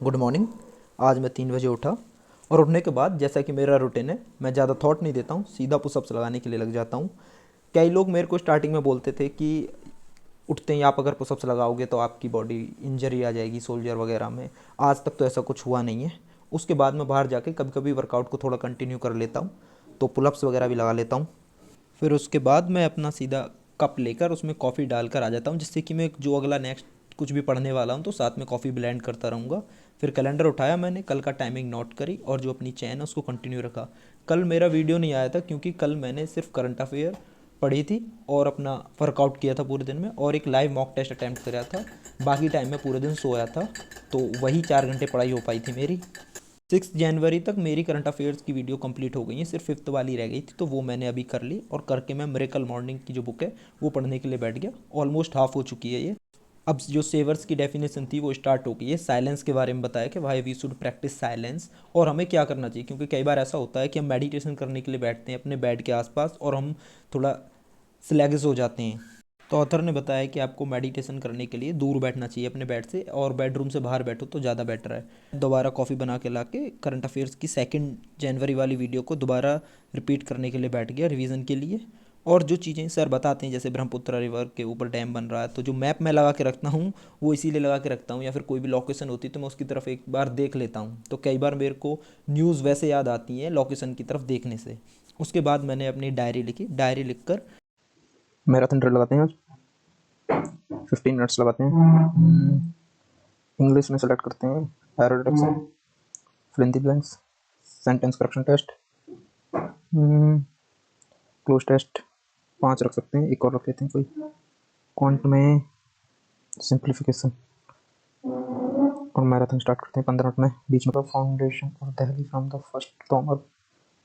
Good morning. आज मैं 3 बजे उठा और उठने के बाद जैसा कि मेरा रूटीन है, मैं ज़्यादा थॉट नहीं देता हूँ, सीधा पुशअप्स लगाने के लिए लग जाता हूँ। कई लोग मेरे को स्टार्टिंग में बोलते थे कि उठते ही आप अगर पुशअप्स लगाओगे तो आपकी बॉडी इंजरी आ जाएगी सोल्जर वगैरह में। आज तक तो ऐसा कुछ हुआ नहीं है। उसके बाद मैं बाहर जाके कभी कभी वर्कआउट को थोड़ा कंटिन्यू कर लेता हूँ, तो पुलअप्स वगैरह भी लगा लेता हूँ। फिर उसके बाद मैं अपना सीधा कप लेकर उसमें कॉफ़ी डालकर आ जाता हूँ, जिससे कि मैं जो अगला नेक्स्ट कुछ भी पढ़ने वाला हूँ तो साथ में कॉफ़ी ब्लेंड करता रहूँगा। फिर कैलेंडर उठाया मैंने, कल का टाइमिंग नोट करी और जो अपनी चैन है उसको कंटिन्यू रखा। कल मेरा वीडियो नहीं आया था क्योंकि कल मैंने सिर्फ करंट अफेयर पढ़ी थी और अपना वर्कआउट किया था पूरे दिन में, और एक लाइव मॉक टेस्ट अटैम्प्ट करा था। बाकी टाइम में पूरे दिन सोया था, तो वही 4 घंटे पढ़ाई हो पाई थी मेरी। 6 जनवरी तक मेरी करंट अफेयर्स की वीडियो कंप्लीट हो गई है, सिर्फ फिफ्थ वाली रह गई थी, तो वो मैंने अभी कर ली और करके मैं मिरेकल मॉर्निंग की जो बुक है वो पढ़ने के लिए बैठ गया। ऑलमोस्ट हाफ हो चुकी है ये। अब जो सेवर्स की डेफिनेशन थी वो स्टार्ट हो गई है। साइलेंस के बारे में बताया कि why we should practice silence और हमें क्या करना चाहिए, क्योंकि कई बार ऐसा होता है कि हम मेडिटेशन करने के लिए बैठते हैं अपने बेड के आसपास और हम थोड़ा स्लैगिश हो जाते हैं। तो ऑथर ने बताया कि आपको मेडिटेशन करने के लिए दूर बैठना चाहिए अपने बेड से, और बेडरूम से बाहर बैठो तो ज़्यादा बेटर है। दोबारा कॉफ़ी बना के ला के करंट अफेयर्स की 2 जनवरी वाली वीडियो को दोबारा रिपीट करने के लिए बैठ गया रिवीजन के लिए। और जो चीज़ें सर बताते हैं, जैसे ब्रह्मपुत्र रिवर के ऊपर डैम बन रहा है, तो जो मैप मैं लगा के रखता हूँ वो इसीलिए लगा के रखता हूँ, या फिर कोई भी लोकेशन होती है तो मैं उसकी तरफ एक बार देख लेता हूँ, तो कई बार मेरे को न्यूज़ वैसे याद आती है लोकेशन की तरफ देखने से। उसके बाद मैंने अपनी डायरी लिखी, डायरी लिखकर मैराथन ड्रिल लगाते हैं आज। 15 मिनट्स लगाते हैं। इंग्लिश में सेलेक्ट करते हैं error detection, fill in the blanks, sentence correction test, cloze test. 5 रख सकते हैं, एक और रख लेते हैं कोई। क्वांट में सिंप्लीफिकेशन। और मैराथन स्टार्ट करते हैं 15 मिनट में। बीच में foundation of Delhi from the first Tomar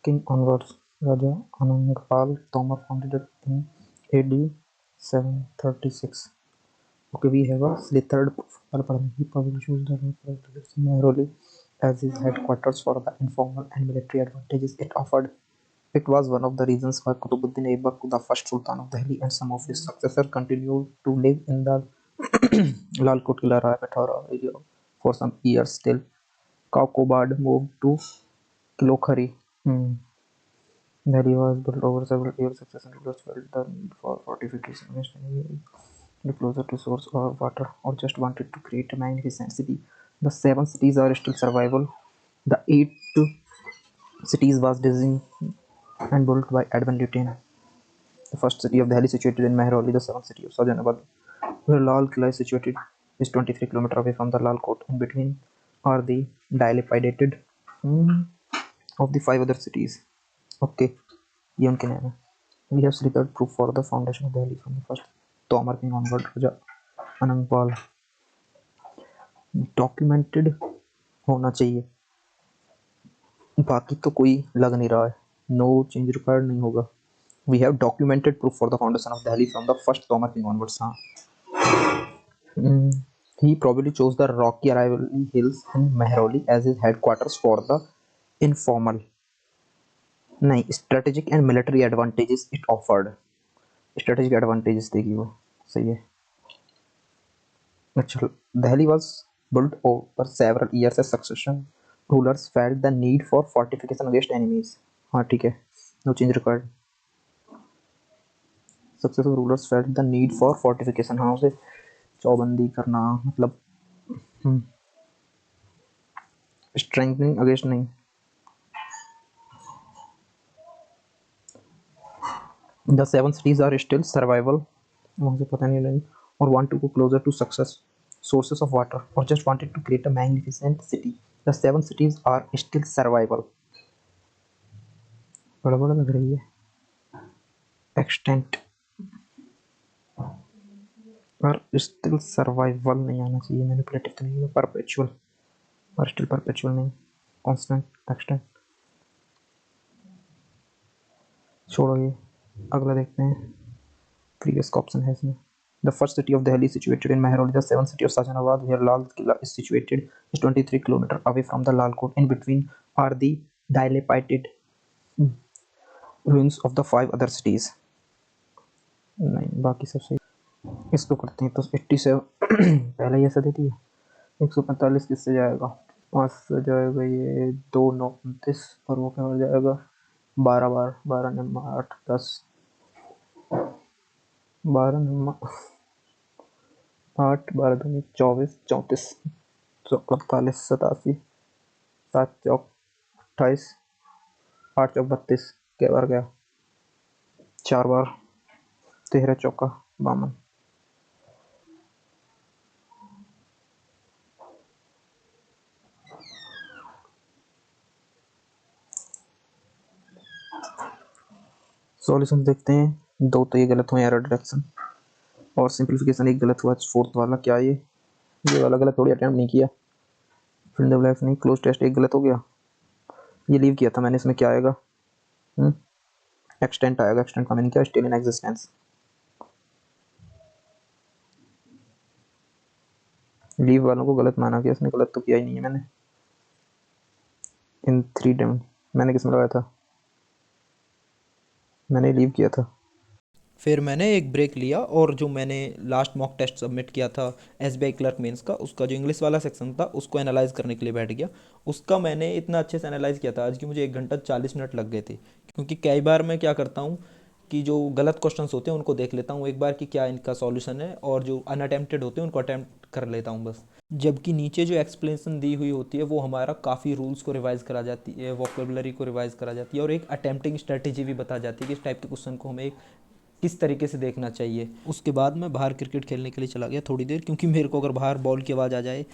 king onwards. Raja Anangpal Tomar founded in AD 736. Okay, we have a slithered purple. He probably chose the road Mehrauli as his headquarters for the informal and military advantages it offered. It was one of the reasons why Qutbuddin Aibak, the first Sultan of Delhi, and some of his successors continued to live in the Lal Kot Kila Rai Pethora area for some years still. Kaukobad moved to Kilokhari. Delhi was built over several years. Successive rulers felt the need for fortification against enemy closer to source or water, or just wanted to create a magnificent city. The 7 cities are still survival. The 8 cities was designed and built by Edwin Lutyens. The first city of Delhi situated in Mehrauli, the seventh city of Shajanabad, where Lal Killa is situated, is 23 kilometers away from the Lal Kot. In between are the dilapidated of the 5 other cities. Okay, ये उनके नाम है. We have slithered proof for the foundation of Delhi from the first Tomar king onward. Raja Anangpal. Documented होना चाहिए, बाकी तो कोई लग नहीं रहा है। नो चेंज रिक्वायर्ड नहीं होगा। We have documented proof for the foundation of Delhi from the first Tomar king onwards. हाँ, he probably chose the rocky arrival hills in Mehrauli as his headquarters for the informal, नहीं, strategic and military advantages it offered. strategic advantages देखिए वो सही है। अच्छा, Delhi was built over several years as succession rulers felt the need for fortification against enemies. हाँ ठीक है, no change required. Successive rulers felt the need for fortification, हाँ उसे चौबंदी करना, मतलब strengthening against नहीं। The 7 cities are still survival, वहाँ से पता नहीं, or want to go closer to success sources of water, or just wanted to create a magnificent city. The 7 cities are still survival. गड़बड़ लग रही है। Extent पर स्टिल सर्वाइवल नहीं आना चाहिए, मैनिपुलेटिव तो नहीं है। परपेचुअल और स्टिल परपेचुअल नहीं, कांस्टेंट एक्सटेंट छोड़ो, ये अगला देखते हैं। प्रीवियस का ऑप्शन है इसमें। The first city of Delhi situated in Mehrauli, the seventh city of Shajanabad, where Lal Killa is situated, is 23 kilometers away from the Lal Kot. In between are the dilapidated ruins of the 5 other cities. नहीं, बाकी सब सही। इसको करते हैं तो 87 पहले ही ऐसा देती है। 145 किससे जाएगा? 5 से जाएगा ये, 2 9 29, और वो क्या हो जाएगा? 12 बार, 12 9 8 10, 12 9 8, 12 दूनी 24, 34, 48, 87, 7 चौक 28, 8 चौक 32, क्या बार गया? 4 बार, 13 चौका 52। सॉल्यूशन देखते हैं। 2 तो ये गलत हुआ, एरर डिडक्शन, और सिंप्लीफिकेशन एक गलत हुआ, फोर्थ वाला क्या ये वाला गलत थोड़ी, अटेम्प्ट नहीं किया। फिल द ब्लैंक्स नहीं, क्लोज टेस्ट एक गलत हो गया, ये लीव किया था मैंने, इसमें क्या आएगा? एक्सटेंट आएगा, एक्सटेंट का मीनिंग क्या? Still in existence. लीव वालों को गलत माना गया, इसमें गलत तो किया ही नहीं है मैंने। इन 3 डेम मैंने किसमें लगाया था? मैंने लीव किया था। फिर मैंने एक ब्रेक लिया और जो मैंने लास्ट मॉक टेस्ट सबमिट किया था एसबीआई क्लर्क मेंस का, उसका जो इंग्लिश वाला सेक्शन था उसको एनालाइज करने के लिए बैठ गया। उसका मैंने इतना अच्छे से एनालाइज किया था आज कि मुझे 1 घंटा 40 मिनट लग गए थे, क्योंकि कई बार मैं क्या करता हूँ कि जो गलत क्वेश्चंस होते हैं उनको देख लेता हूँ एक बार कि क्या इनका सॉल्यूशन है, और जो अनअटेम्प्टेड होते हैं उनको अटेम्प्ट कर लेता हूँ बस। जबकि नीचे जो एक्सप्लेनेशन दी हुई होती है वो हमारा काफ़ी रूल्स को रिवाइज करा जाती है, वोकेबलरी को रिवाइज करा जाती है, और एक अटेम्प्टिंग स्ट्रेटेजी भी बता जाती है कि इस टाइप के क्वेश्चन को हमें किस तरीके से देखना चाहिए। उसके बाद मैं बाहर क्रिकेट खेलने के लिए चला गया थोड़ी देर, क्योंकि मेरे को अगर बाहर बॉल की आवाज़ आ जाए,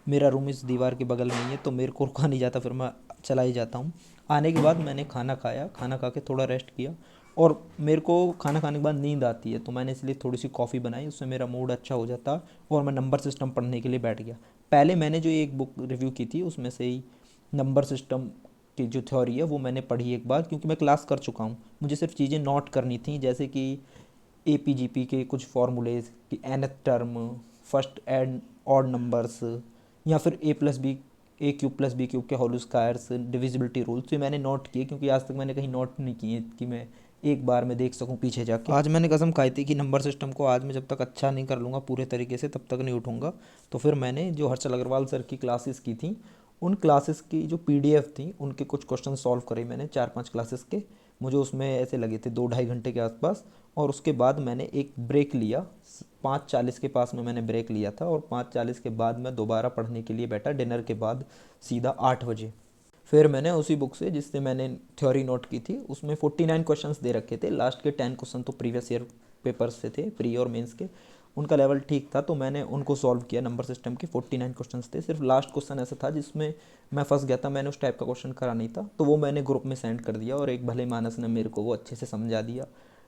मेरा रूम इस दीवार के बगल में ही है, तो मेरे को रुका नहीं जाता, फिर मैं चला ही जाता हूँ। आने के बाद मैंने खाना खाया, खाना खा के थोड़ा रेस्ट किया, और मेरे को खाना खाने के बाद नींद आती है, तो मैंने इसलिए थोड़ी सी कॉफ़ी बनाई, उससे मेरा मूड अच्छा हो जाता, और मैं नंबर सिस्टम पढ़ने के लिए बैठ गया। पहले मैंने जो एक बुक रिव्यू की थी उसमें से ही नंबर सिस्टम की जो थ्योरी है वो मैंने पढ़ी एक बार, क्योंकि मैं क्लास कर चुका हूँ। मुझे सिर्फ चीज़ें नोट करनी थी, जैसे कि एपीजीपी के कुछ फार्मूलेज कि nth term, first and odd numbers, या फिर a+b, a³ + b³ के होल स्क्वायर्स, डिविजिबिलिटी रूल्स, तो ये मैंने नोट किए, क्योंकि आज तक मैंने कहीं नोट नहीं किए कि मैं एक बार में देख सकूं पीछे जाके। आज मैंने कसम खाई थी कि नंबर सिस्टम को आज मैं जब तक अच्छा नहीं कर लूँगा पूरे तरीके से तब तक नहीं उठूँगा। तो फिर मैंने जो हर्षल अग्रवाल सर की क्लासेस की थी, उन क्लासेस की जो पीडीएफ थी उनके कुछ क्वेश्चन सॉल्व करे मैंने 4 5 क्लासेस के। मुझे उसमें ऐसे लगे थे 2 ढाई घंटे के आसपास। और उसके बाद मैंने एक ब्रेक लिया, 5:40 के पास में मैंने ब्रेक लिया था, और 5:40 के बाद मैं दोबारा पढ़ने के लिए बैठा डिनर के बाद सीधा 8 बजे। फिर मैंने उसी बुक से जिससे मैंने थ्योरी नोट की थी उसमें 49 क्वेश्चंस दे रखे थे, लास्ट के 10 क्वेश्चन तो प्रीवियस ईयर पेपर्स से थे, प्री और मेंस के, उनका लेवल ठीक था, तो मैंने उनको सॉल्व किया। नंबर सिस्टम के 49 क्वेश्चंस थे, सिर्फ लास्ट क्वेश्चन ऐसा था जिसमें मैं फंस गया था, मैंने उस टाइप का क्वेश्चन करा नहीं था, तो वो मैंने ग्रुप में सेंड कर दिया, और एक भले मानस ने मेरे को वो अच्छे से समझा दिया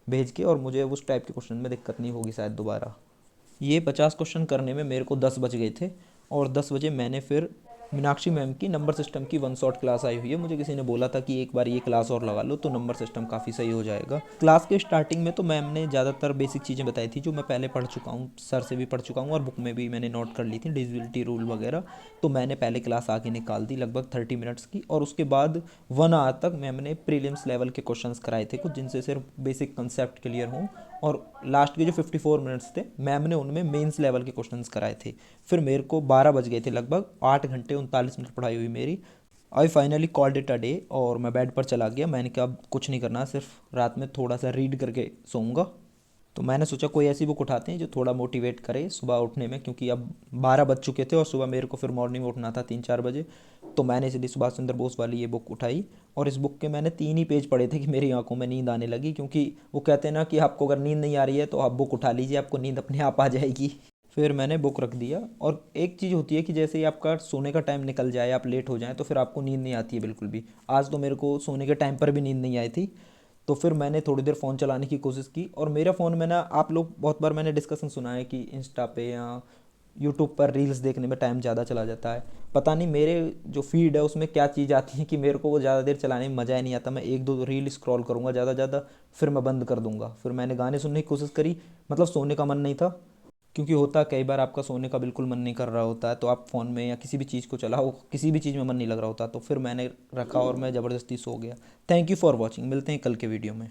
भेज के, और मुझे उस टाइप के क्वेश्चन में दिक्कत नहीं होगी शायद दोबारा। ये 50 क्वेश्चन करने में मेरे को 10 बज गए थे, और 10 बजे मैंने फिर मीनाक्षी मैम की नंबर सिस्टम की 1 शॉट क्लास आई हुई है, मुझे किसी ने बोला था कि एक बार ये क्लास और लगा लो तो नंबर सिस्टम काफ़ी सही हो जाएगा। क्लास के स्टार्टिंग में तो मैम ने ज़्यादातर बेसिक चीज़ें बताई थी जो मैं पहले पढ़ चुका हूँ, सर से भी पढ़ चुका हूँ, और बुक में भी मैंने नोट कर ली थी डिविजिबिलिटी रूल वगैरह। तो मैंने पहले क्लास आगे निकाल दी लगभग 30 मिनट्स की, और उसके बाद 1 आवर तक मैम ने प्रीलिम्स लेवल के क्वेश्चंस कराए थे कुछ, जिनसे सिर्फ बेसिक कंसेप्ट क्लियर हों, और लास्ट के जो 54 मिनट्स थे मैम ने उनमें मेंस लेवल के क्वेश्चंस कराए थे। फिर मेरे को 12 बज गए थे लगभग, 8 घंटे 39 मिनट पढ़ाई हुई मेरी। I finally called it a day, और मैं बेड पर चला गया। मैंने कहा अब कुछ नहीं करना, सिर्फ रात में थोड़ा सा रीड करके सोऊंगा। तो मैंने सोचा कोई ऐसी बुक उठाते हैं जो थोड़ा मोटिवेट करे सुबह उठने में, क्योंकि अब 12 बज चुके थे और सुबह मेरे को फिर मॉर्निंग में उठना था 3 4 बजे। तो मैंने इसलिए सुभाष चंद्र बोस वाली ये बुक उठाई, और इस बुक के मैंने 3 ही पेज पढ़े थे कि मेरी आंखों में नींद आने लगी, क्योंकि वो कहते हैं ना कि आपको अगर नींद नहीं आ रही है तो आप बुक उठा लीजिए, आपको नींद अपने आप आ जाएगी। फिर मैंने बुक रख दिया, और एक चीज़ होती है कि जैसे ही आपका सोने का टाइम निकल जाए, आप लेट हो जाएं, तो फिर आपको नींद नहीं आती है बिल्कुल भी। आज तो मेरे को सोने के टाइम पर भी नींद नहीं आई थी। तो फिर मैंने थोड़ी देर फ़ोन चलाने की कोशिश की, और मेरा फ़ोन में ना, आप लोग बहुत बार मैंने डिस्कशन सुना है कि इंस्टा पे या यूट्यूब पर रील्स देखने में टाइम ज़्यादा चला जाता है। पता नहीं मेरे जो फीड है उसमें क्या चीज़ आती है कि मेरे को वो ज़्यादा देर चलाने में मज़ा ही नहीं आता। मैं एक दो रील स्क्रॉल करूँगा ज़्यादा, फिर मैं बंद कर दूँगा। फिर मैंने गाने सुनने की कोशिश करी, मतलब सोने का मन नहीं था, क्योंकि होता कई बार आपका सोने का बिल्कुल मन नहीं कर रहा होता है, तो आप फ़ोन में या किसी भी चीज़ को चलाओ, किसी भी चीज़ में मन नहीं लग रहा होता, तो फिर मैंने रखा और मैं ज़बरदस्ती सो गया। थैंक यू फॉर वॉचिंग, मिलते हैं कल के वीडियो में।